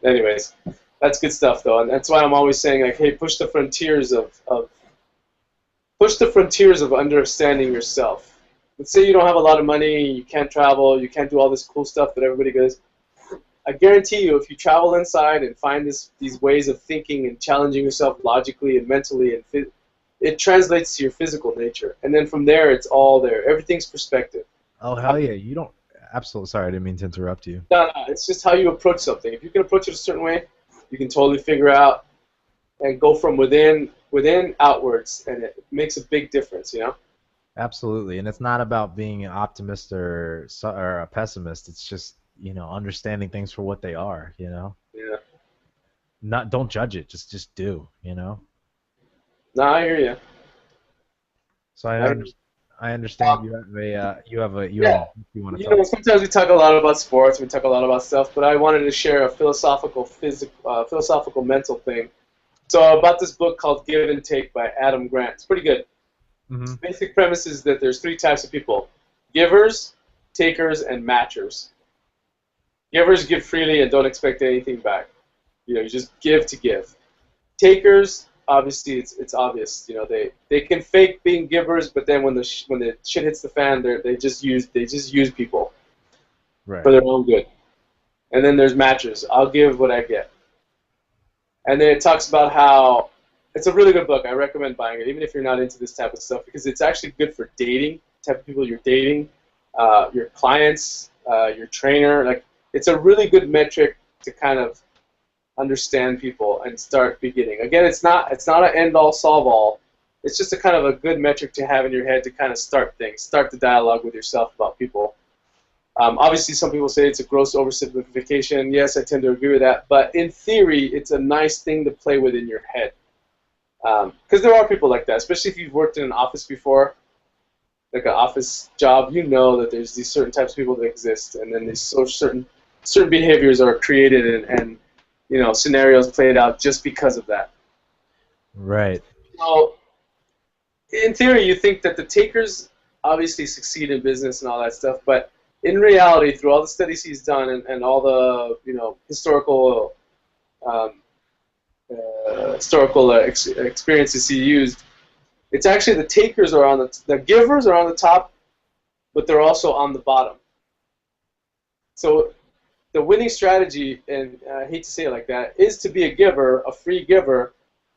Anyways, that's good stuff though, and that's why I'm always saying like, hey, push the frontiers of understanding yourself. Let's say you don't have a lot of money, you can't travel, you can't do all this cool stuff that everybody does. I guarantee you, if you travel inside and find these ways of thinking and challenging yourself logically and mentally, and it translates to your physical nature. And then from there, it's all there. Everything's perspective. Oh hell yeah! You don't. Absolutely. Sorry, I didn't mean to interrupt you. No, it's just how you approach something. If you can approach it a certain way, you can totally figure out and go from within outwards, and it makes a big difference. You know. Absolutely, and it's not about being an optimist or a pessimist. It's just, you know, understanding things for what they are. You know. Yeah. Don't judge it. Just do. You know. No, I hear you. So I understand you have a you want to You talk. know, sometimes we talk a lot about sports, we talk a lot about stuff, but I wanted to share a philosophical mental thing. So about this book called Give and Take by Adam Grant. It's pretty good. Mm-hmm. Basic premise is that there's three types of people: givers, takers, and matchers. Givers give freely and don't expect anything back. You know, you just give to give. Takers, obviously, it's obvious. You know, they can fake being givers, but then when the shit hits the fan, they just use people Right. for their own good. And then there's matchers. I'll give what I get. And then it talks about how it's a really good book. I recommend buying it, even if you're not into this type of stuff, because it's actually good for dating. The type of people you're dating, your clients, your trainer. Like, it's a really good metric to kind of understand people and start beginning. Again, it's not an end-all, solve-all. It's just a kind of a good metric to have in your head to kind of start things, start the dialogue with yourself about people. Obviously, some people say it's a gross oversimplification. Yes, I tend to agree with that. But in theory, it's a nice thing to play with in your head. Because there are people like that, especially if you've worked in an office before, like an office job. You know that there's these certain types of people that exist, and then these certain behaviors are created and you know, scenarios played out just because of that. Right. So, in theory, you think that the takers obviously succeed in business and all that stuff, but in reality, through all the studies he's done and all the, you know, historical historical experiences he used. It's actually the takers are on the givers are on the top, but they're also on the bottom. So the winning strategy, and I hate to say it like that, is to be a giver, a free giver,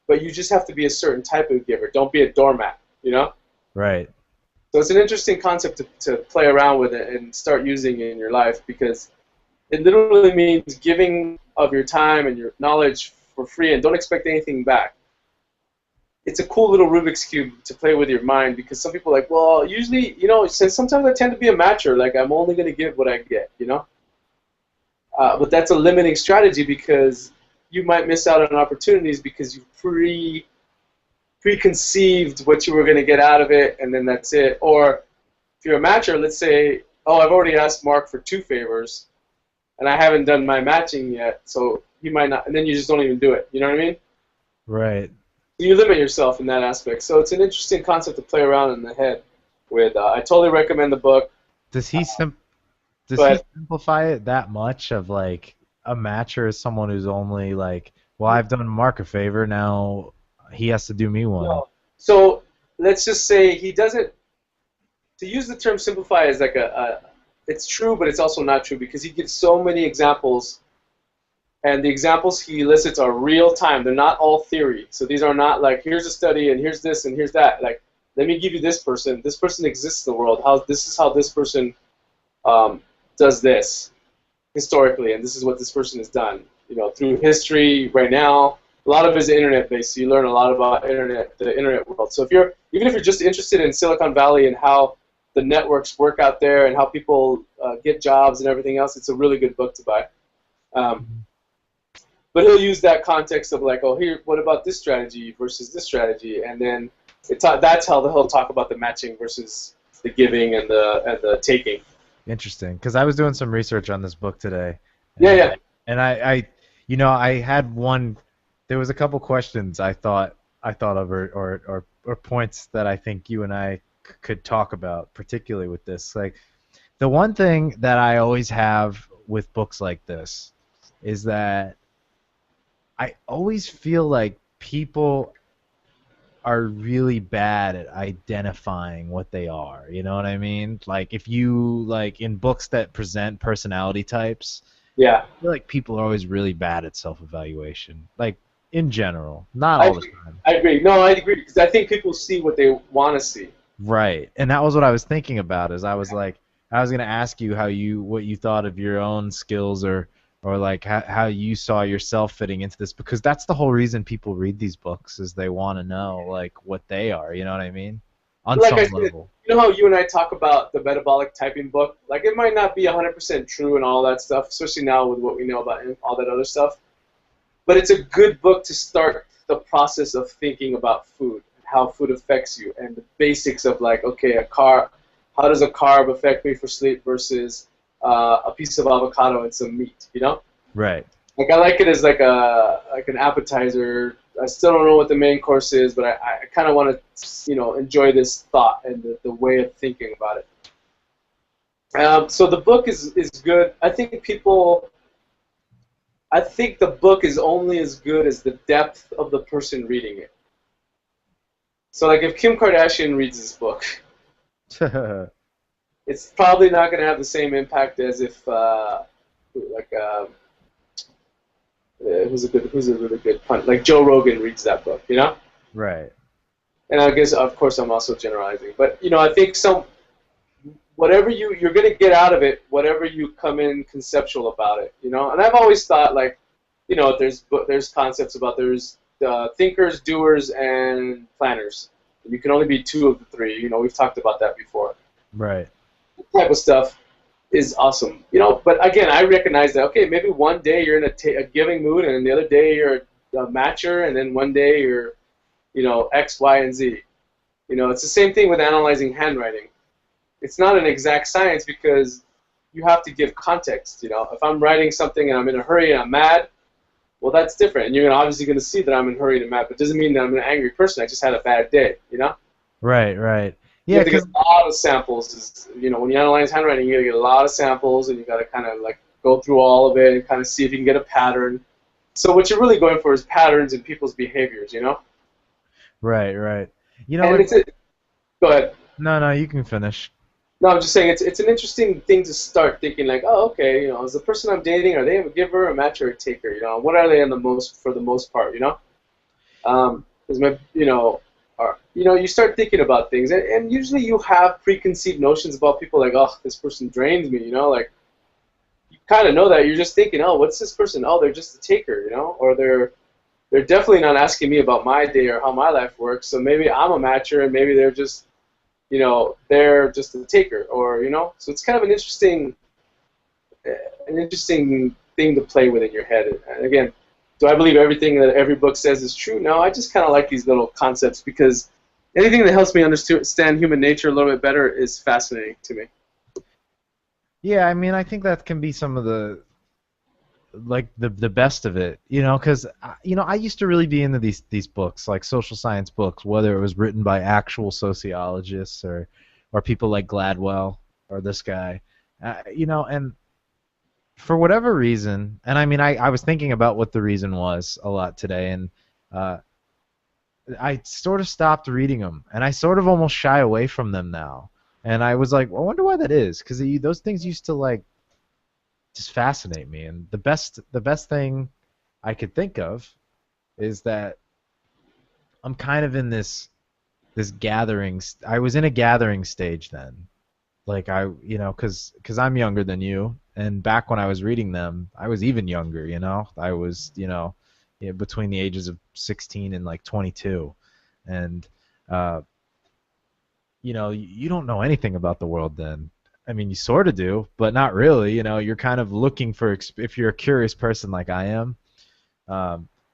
but you just have to be a certain type of giver. Don't be a doormat, you know? Right. So it's an interesting concept to play around with it and start using in your life, because it literally means giving of your time and your knowledge for free and don't expect anything back. It's a cool little Rubik's Cube to play with your mind, because some people are like, well, usually, you know, since sometimes I tend to be a matcher, like I'm only going to give what I get, you know? But that's a limiting strategy, because you might miss out on opportunities because you preconceived what you were going to get out of it, and then that's it. Or if you're a matcher, let's say, oh, I've already asked Mark for 2 favors, and I haven't done my matching yet, so he might not, and then you just don't even do it. You know what I mean? Right. You limit yourself in that aspect. So it's an interesting concept to play around in the head with. I totally recommend the book. Does he but- simplify it that much of like a matcher is someone who's only like, well, I've done Mark a favor, now he has to do me one. No. So let's just say he doesn't. To use the term simplify is like it's true, but it's also not true, because he gives so many examples, and the examples he elicits are real time. They're not all theory. So these are not like, here's a study and here's this and here's that. Like, let me give you this person. This person exists in the world. This is how this person does this historically, and this is what this person has done. You know, through history, right now. A lot of it is internet-based, so you learn a lot about the internet world. So even if you're just interested in Silicon Valley and how the networks work out there and how people get jobs and everything else, it's a really good book to buy. But he'll use that context of like, oh, here, what about this strategy versus this strategy, and then that's how he'll talk about the matching versus the giving and the taking. Interesting, because I was doing some research on this book today. Yeah. And I had one. There was a couple questions I thought of, or points that I think you and I could talk about, particularly with this. Like, the one thing that I always have with books like this is that I always feel like people are really bad at identifying what they are. You know what I mean? Like, if you, like, in books that present personality types, Yeah. I feel like people are always really bad at self-evaluation. Like, in general, not all the time. I agree. No, I agree, because I think people see what they want to see. Right, and that was what I was thinking about. Is I was like, I was gonna ask you what you thought of your own skills, or like how you saw yourself fitting into this, because that's the whole reason people read these books, is they want to know like what they are. You know what I mean? On Like some I said, level. you know how you and I talk about the metabolic typing book? Like, it might not be 100% true and all that stuff, especially now with what we know about all that other stuff. But it's a good book to start the process of thinking about food, how food affects you, and the basics of like, okay, how does a carb affect me for sleep versus a piece of avocado and some meat, you know? Right. Like, I like it as like an appetizer. I still don't know what the main course is, but I kind of want to, enjoy this thought and the way of thinking about it. So the book is good. I think the book is only as good as the depth of the person reading it. So, like, if Kim Kardashian reads this book, it's probably not going to have the same impact as if, who's a really good punt, like Joe Rogan reads that book, you know? Right. And I guess, of course, I'm also generalizing, but I think whatever you're going to get out of it, whatever you come in conceptual about it, And I've always thought, like, there's concepts about there's thinkers, doers, and planners. And you can only be 2 of the 3. We've talked about that before. Right. That type of stuff is awesome. But again, I recognize that, okay, maybe one day you're in a giving mood, and the other day you're a matcher, and then one day you're, X, Y, and Z. It's the same thing with analyzing handwriting. It's not an exact science, because you have to give context. If I'm writing something and I'm in a hurry and I'm mad, well, that's different. And you're obviously going to see that I'm in a hurry and mad, but it doesn't mean that I'm an angry person. I just had a bad day, Right, right. You Yeah, have to get a lot of samples. When you analyze handwriting, you got to get a lot of samples, and you got to kind of like go through all of it and kind of see if you can get a pattern. So what you're really going for is patterns in people's behaviors, you know. Right, right. You know And what? go ahead. No, no, you can finish. No, I'm just saying it's an interesting thing to start thinking like, oh, okay, you know, is the person I'm dating, are they a giver, a matcher, or a taker? You know, what are they for the most part? You know, is my, you know, you start thinking about things, and usually you have preconceived notions about people like, oh, this person drains me. You know, like you kind of know that. You're just thinking, oh, what's this person? Oh, they're just a taker. You know, or they're definitely not asking me about my day or how my life works. So maybe I'm a matcher, and maybe they're just, you know, they're just a taker, or you know. So it's kind of an interesting thing to play with in your head. And again, do I believe everything that every book says is true? No, I just kind of like these little concepts because anything that helps me understand human nature a little bit better is fascinating to me. Yeah, I mean, I think that can be some of the best of it, you know, because I used to really be into these books, like social science books, whether it was written by actual sociologists or people like Gladwell or this guy, and for whatever reason, and I mean, I was thinking about what the reason was a lot today, and uh, I sort of stopped reading them, and I sort of almost shy away from them now. And I was like, well, I wonder why that is, because those things used to like just fascinate me. And the best thing I could think of is that I'm kind of in this gathering. I was in a gathering stage then, like because I'm younger than you, and back when I was reading them, I was even younger. I was yeah, between the ages of 16 and like 22, and uh, you don't know anything about the world then. I mean, you sort of do, but not really. You're kind of looking for if you're a curious person like I am,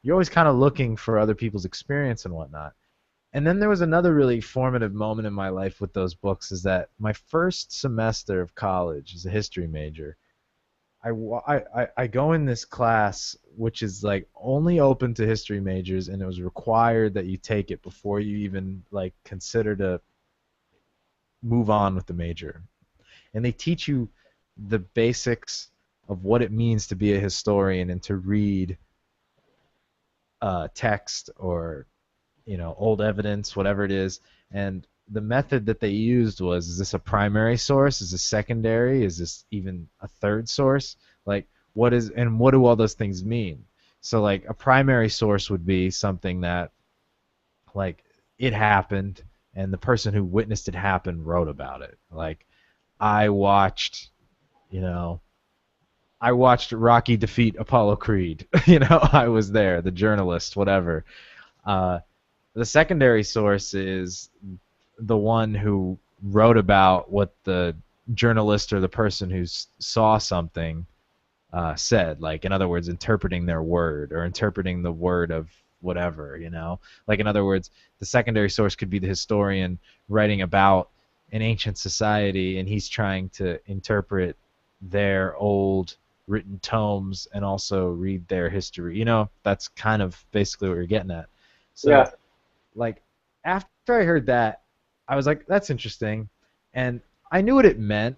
you're always kind of looking for other people's experience and whatnot. And then there was another really formative moment in my life with those books is that my first semester of college as a history major, I go in this class which is like only open to history majors, and it was required that you take it before you even like consider to move on with the major. And they teach you the basics of what it means to be a historian and to read text or old evidence, whatever it is. And the method that they used was: is this a primary source? Is this secondary? Is this even a third source? Like, what do all those things mean? So like a primary source would be something that like it happened and the person who witnessed it happen wrote about it. Like I watched, you know, I watched Rocky defeat Apollo Creed. I was there, the journalist, whatever. The secondary source is the one who wrote about what the journalist or the person who saw something said. Like, in other words, interpreting their word or interpreting the word of whatever. Like, in other words, the secondary source could be the historian writing about an ancient society, and he's trying to interpret their old written tomes and also read their history. That's kind of basically what you're getting at. So, Yeah. like, after I heard that, I was like, that's interesting. And I knew what it meant,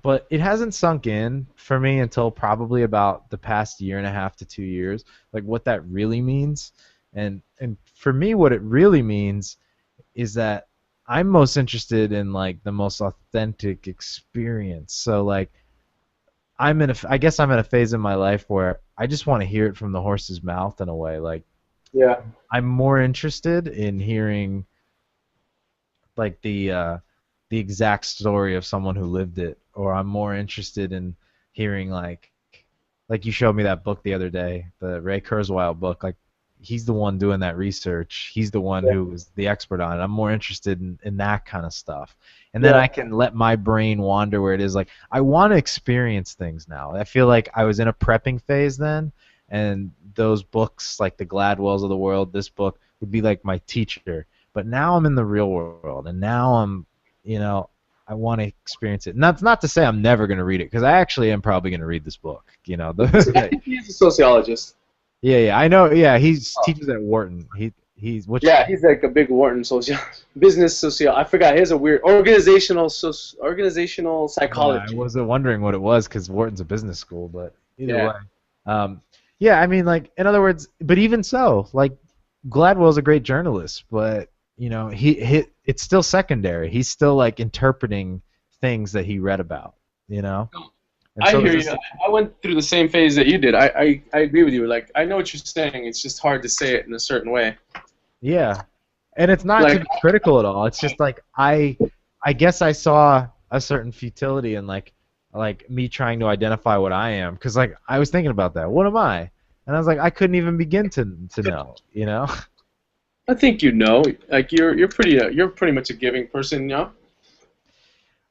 but it hasn't sunk in for me until probably about the past year and a half to 2 years, like what that really means. And for me, what it really means is that I'm most interested in like the most authentic experience. So like I guess I'm in a phase in my life where I just want to hear it from the horse's mouth in a way. Like, Yeah. I'm more interested in hearing like the exact story of someone who lived it, or I'm more interested in hearing like you showed me that book the other day, the Ray Kurzweil book. Like, he's the one doing that research. He's the one Yeah. who was the expert on it. I'm more interested in that kind of stuff. And then Yeah. I can let my brain wander where it is. Like, I want to experience things now. I feel like I was in a prepping phase then, and those books, like the Gladwells of the world, this book would be like my teacher. But now I'm in the real world, and now I want to experience it. Not to say I'm never going to read it, because I actually am probably going to read this book. I think he's a sociologist. Yeah, I know. Yeah, teaches at Wharton. He's which. Yeah, he's like a big Wharton business socio. I forgot. He has a weird organizational psychology. I wasn't wondering what it was because Wharton's a business school, but either way. Yeah, I mean, like, in other words, but even so, like, Gladwell's a great journalist, but it's still secondary. He's still like interpreting things that he read about, you know. And I so is hear you. this. I went through the same phase that you did. I agree with you. Like, I know what you're saying. It's just hard to say it in a certain way. Yeah, and it's not to Like, be critical at all. It's just like I guess I saw a certain futility in like me trying to identify what I am, because like I was thinking about that. What am I? And I was like, I couldn't even begin to know, you know. I think you know. Like, you're pretty much a giving person, you know.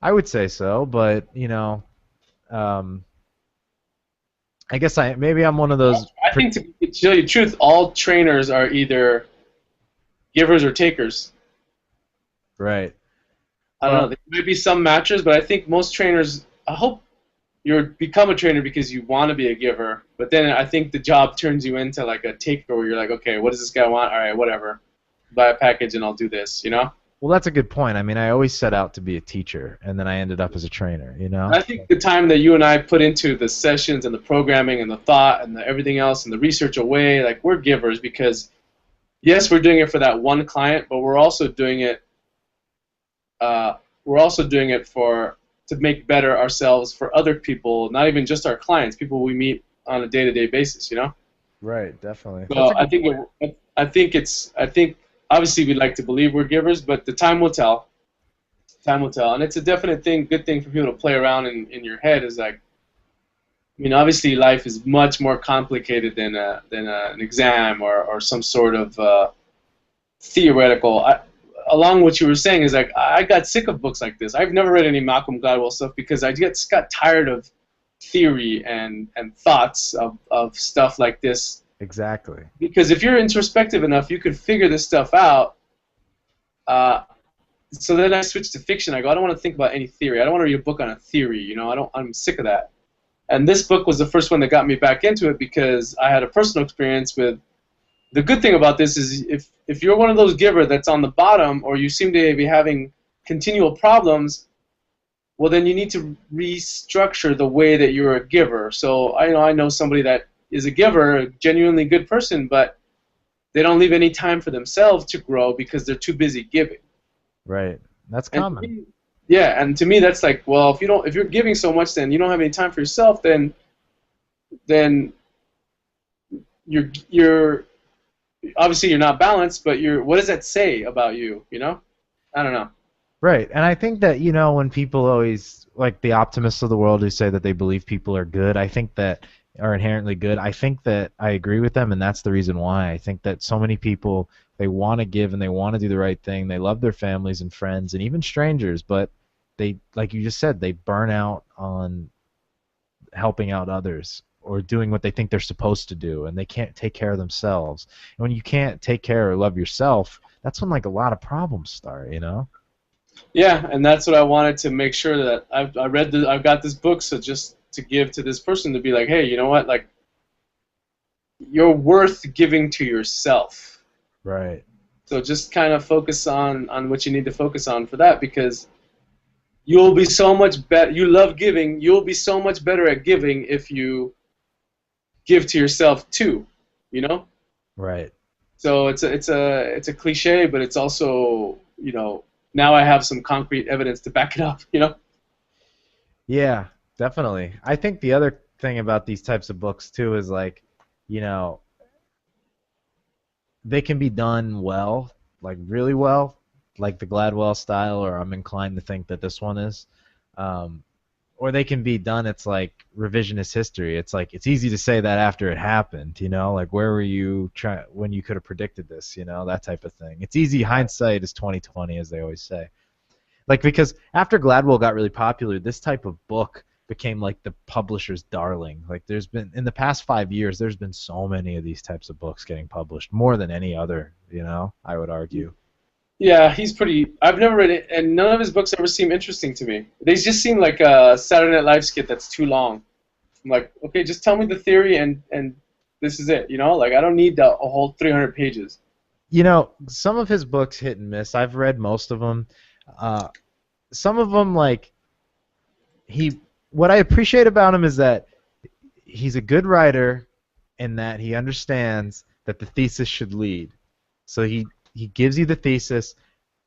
I would say so, but um, I guess maybe I'm one of those. I think to tell you the truth, all trainers are either givers or takers. Right. I don't know. Well, There might be some matchers, but I think most trainers. I hope you become a trainer because you want to be a giver. But then I think the job turns you into like a taker, where you're like, okay, what does this guy want? All right, whatever. Buy a package and I'll do this. You know. well, that's a good point. I mean, I always set out to be a teacher, and then I ended up as a trainer. You know. I think the time that you and I put into the sessions and the programming and the thought and everything else and the research away, like we're givers because yes, we're doing it for that one client, but we're also doing it. We're also doing it to make better ourselves for other people, not even just our clients, people we meet on a day-to-day basis. You know. Right. Definitely. That's So a I good think point. I think obviously we'd like to believe we're givers, but the time will tell. Time will tell, and it's a definite thing, good thing for people to play around in your head. Is like, I mean, obviously life is much more complicated than an exam or some sort of theoretical. Along what you were saying is like I got sick of books like this. I've never read any Malcolm Gladwell stuff because I just got tired of theory and thoughts of stuff like this. Exactly. Because if you're introspective enough, you could figure this stuff out. So then I switched to fiction. I go, I don't want to think about any theory. I don't want to read a book on a theory. You know, I'm sick of that. And this book was the first one that got me back into it because I had a personal experience with. The good thing about this is if you're one of those giver that's on the bottom or you seem to be having continual problems, well then you need to restructure the way that you're a giver. So I know somebody that is a giver, a genuinely good person, but they don't leave any time for themselves to grow because they're too busy giving. Right. That's And common. yeah, and to me that's like, well, if you're giving so much, then you don't have any time for yourself. Then you're obviously you're not balanced. But what does that say about you? You know, I don't know. Right. And I think that, when people always, like the optimists of the world who say that they believe people are good, I think that are inherently good. I think that I agree with them, and that's the reason why. I think that so many people, they want to give and they want to do the right thing. They love their families and friends and even strangers, but they, like you just said, they burn out on helping out others or doing what they think they're supposed to do, and they can't take care of themselves. And when you can't take care or love yourself, that's when like a lot of problems start, you know? Yeah, and that's what I wanted to make sure that I've got this book, so just to give to this person to be like, hey, you know what? Like, you're worth giving to yourself. Right. So just kind of focus on what you need to focus on for that because you'll be so much better. You love giving. You'll be so much better at giving if you give to yourself too. You know. Right. So it's a cliche, but it's also now I have some concrete evidence to back it up. You know. Yeah, definitely. I think the other thing about these types of books too is like, you know, they can be done well, like really well, like the Gladwell style, or I'm inclined to think that this one is. Um, or they can be done, it's like revisionist history. It's like it's easy to say that after it happened, like where were you when you could have predicted this, that type of thing. It's easy, hindsight is 2020, as they always say. Like, because after Gladwell got really popular, this type of book became like the publisher's darling. Like, there's been, in the past 5 years, there's been so many of these types of books getting published, more than any other, I would argue. Yeah, he's pretty. I've never read it, and none of his books ever seem interesting to me. They just seem like a Saturday Night Live skit that's too long. I'm like, okay, just tell me the theory, and this is it. Like I don't need a whole 300 pages. Some of his books hit and miss. I've read most of them. Some of them, like, what I appreciate about him is that he's a good writer, in that he understands that the thesis should lead. So he gives you the thesis,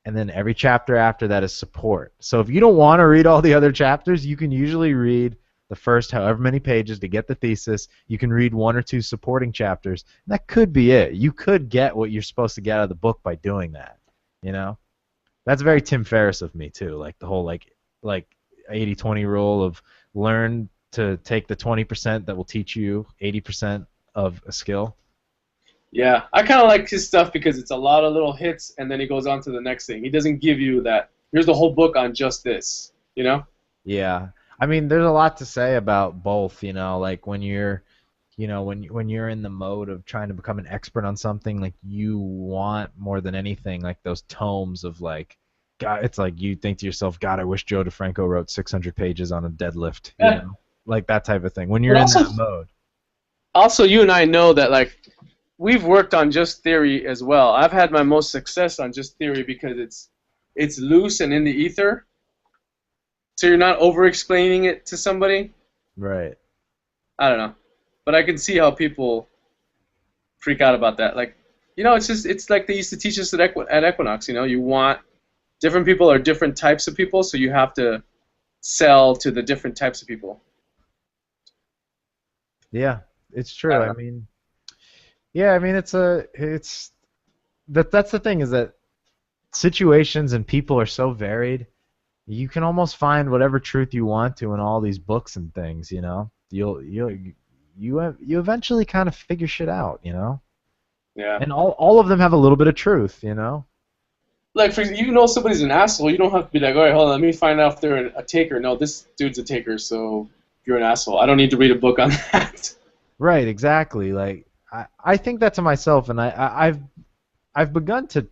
and then every chapter after that is support. So if you don't want to read all the other chapters, you can usually read the first however many pages to get the thesis. You can read one or two supporting chapters. And that could be it. You could get what you're supposed to get out of the book by doing that. You know? That's very Tim Ferriss of me too. Like the whole like 80-20 rule of learn to take the 20% that will teach you 80% of a skill. Yeah, I kind of like his stuff because it's a lot of little hits, and then he goes on to the next thing. He doesn't give you that. Here's the whole book on just this. You know? Yeah. I mean, there's a lot to say about both, like when you're when you're in the mode of trying to become an expert on something, like you want more than anything like those tomes of like God, it's like you think to yourself, God, I wish Joe DeFranco wrote 600 pages on a deadlift, Yeah. like that type of thing. When you're But in also, that mode. also, you and I know that like we've worked on just theory as well. I've had my most success on just theory because it's loose and in the ether, so you're not over-explaining it to somebody. Right. I don't know, but I can see how people freak out about that. Like, it's like they used to teach us at Equinox. You want different people are different types of people, so you have to sell to the different types of people. Yeah, it's true. I mean, yeah, I mean that's the thing is that situations and people are so varied. You can almost find whatever truth you want to in all these books and things, you eventually kind of figure shit out, Yeah. And all of them have a little bit of truth, Like, for somebody's an asshole, you don't have to be like, all right, hold on, let me find out if they're a taker. No, this dude's a taker, so you're an asshole. I don't need to read a book on that. Right, exactly. Like I think that to myself, and I've begun to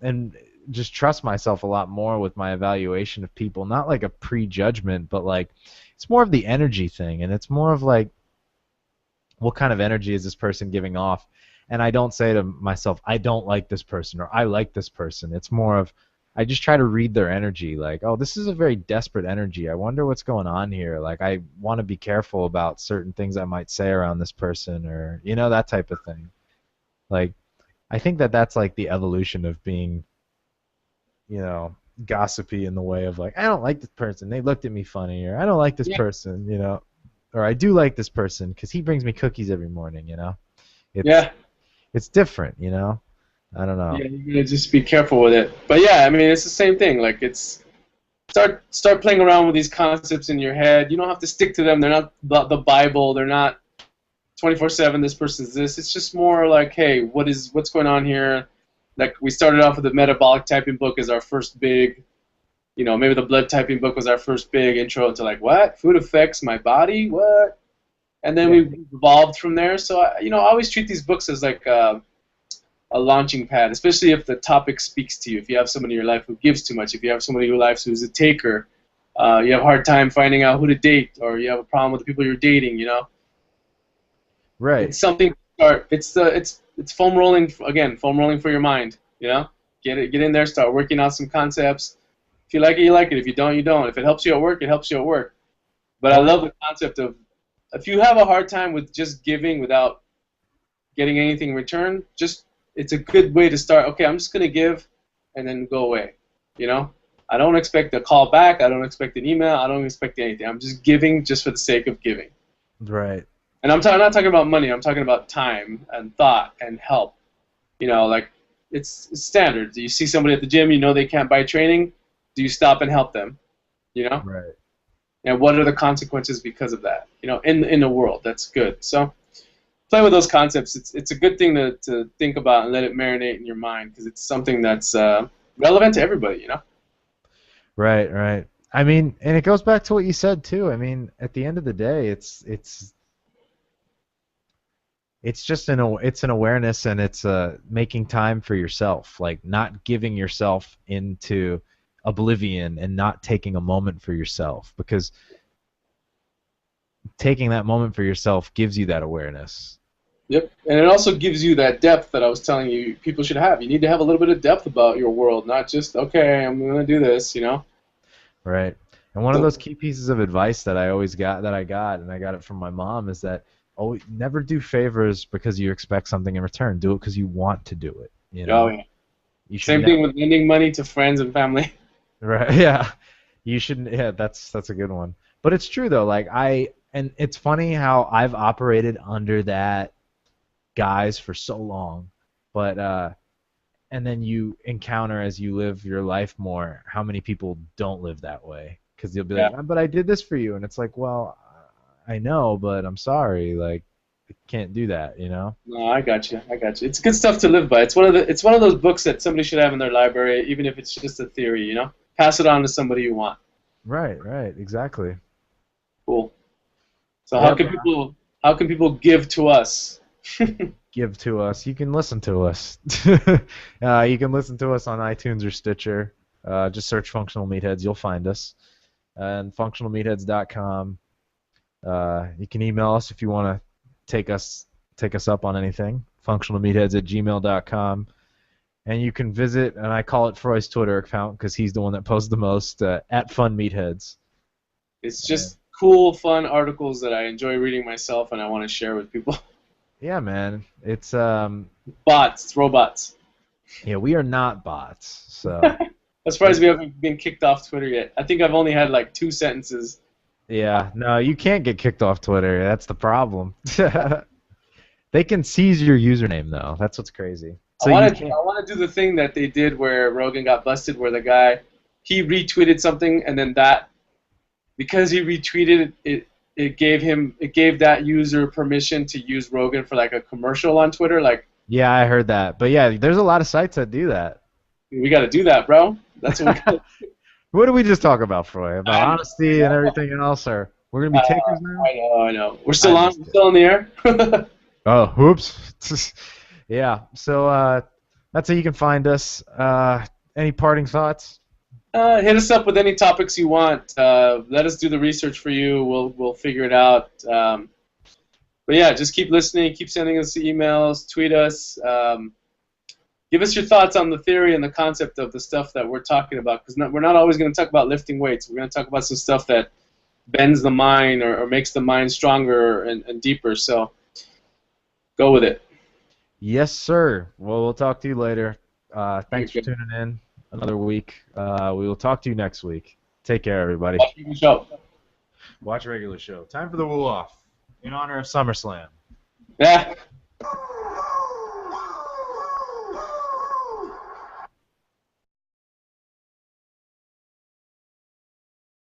and just trust myself a lot more with my evaluation of people. Not like a prejudgment, but like it's more of the energy thing, and it's more of like what kind of energy is this person giving off? And I don't say to myself, I don't like this person or I like this person. It's more of I just try to read their energy, like, oh, this is a very desperate energy. I wonder what's going on here. Like, I want to be careful about certain things I might say around this person, or that type of thing. Like, I think that that's like the evolution of being, gossipy in the way of like, I don't like this person. They looked at me funny, or I don't like this person, or I do like this person because he brings me cookies every morning, Yeah. It's different, I don't know. Yeah, you gotta just be careful with it. But yeah, I mean, it's the same thing. Like, it's start playing around with these concepts in your head. You don't have to stick to them. They're not the Bible. They're not 24/7. This person's this. It's just more like, hey, what's going on here? Like, we started off with the metabolic typing book as our first big, maybe the blood typing book was our first big intro into like, what? Food affects my body? What? And then we evolved from there. So, I always treat these books as like a launching pad, especially if the topic speaks to you. If you have somebody in your life who gives too much, if you have somebody in your life who's a taker, you have a hard time finding out who to date, or you have a problem with the people you're dating, Right. It's something to start. It's foam rolling, again, foam rolling for your mind, Get in there, start working out some concepts. If you like it, you like it. If you don't, you don't. If it helps you at work, it helps you at work. But I love the concept of, if you have a hard time with just giving without getting anything in return, it's a good way to start. Okay, I'm just going to give and then go away. I don't expect a call back. I don't expect an email. I don't expect anything. I'm just giving just for the sake of giving. Right. And I'm not talking about money. I'm talking about time and thought and help. Like, it's standard. You see somebody at the gym, they can't buy training. Do you stop and help them? Right. And what are the consequences because of that? In the world, that's good. So play with those concepts. It's a good thing to think about and let it marinate in your mind, because it's something that's relevant to everybody. Right. Right. I mean, and it goes back to what you said too. I mean, at the end of the day, it's just an awareness, and it's making time for yourself, like not giving yourself into oblivion and not taking a moment for yourself, because taking that moment for yourself gives you that awareness. Yep, and it also gives you that depth that I was telling you people should have. You need to have a little bit of depth about your world, not just, okay, I'm going to do this, Right. And one of those key pieces of advice that I got, and I got it from my mom, is that always never do favors because you expect something in return. Do it because you want to do it. You Oh know, yeah. you should Same never. thing with lending money to friends and family. Right? Yeah, you shouldn't. Yeah, that's a good one. But it's true though. Like and it's funny how I've operated under that guise for so long, but and then you encounter as you live your life more how many people don't live that way because they'll be Yeah. like, "But I did this for you," and it's like, well, I know, but I'm sorry, like I can't do that, you know? No, I got you. I got you. It's good stuff to live by. It's one of those books that somebody should have in their library, even if it's just a theory. Pass it on to somebody you want. Right, exactly. Cool. So Yeah, how can people give to us? give to us. You can listen to us. You can listen to us on iTunes or Stitcher. Just search Functional Meatheads, you'll find us. And functionalmeatheads.com. You can email us if you want to take us up on anything. Functionalmeatheads@gmail.com. And you can visit, and I call it Froy's Twitter account because he's the one that posts the most, at Fun Meatheads. It's just cool, fun articles that I enjoy reading myself and I want to share with people. Yeah, man. It's Bots, robots. yeah, we are not bots, so I'm surprised we haven't been kicked off Twitter yet. I think I've only had like 2 sentences. yeah. No, you can't get kicked off Twitter. That's the problem. They can seize your username though. That's what's crazy. So I you want to can't. I want to do the thing that they did where Rogan got busted, where the guy he retweeted something and then because he retweeted it, it gave that user permission to use Rogan for like a commercial on Twitter. Like Yeah, I heard that. But yeah, there's a lot of sites that do that. we got to do that, bro. That's what we got. What did we just talk about, Froy? About honesty and everything else, or we're gonna be takers now? I know. We're still on. We're still in the air. Oh, whoops. Yeah. So that's how you can find us. Any parting thoughts? Hit us up with any topics you want. Let us do the research for you. We'll figure it out. But yeah, just keep listening. Keep sending us emails. Tweet us. Give us your thoughts on the theory and the concept of the stuff that we're talking about. Because we're not always going to talk about lifting weights. We're going to talk about some stuff that bends the mind or makes the mind stronger and deeper. So go with it. Yes, sir. Well, we'll talk to you later. Thanks for tuning in another week. We will talk to you next week. Take care, everybody. Watch the show. Watch regular show. Time for the Woo Off in honor of SummerSlam. Yeah.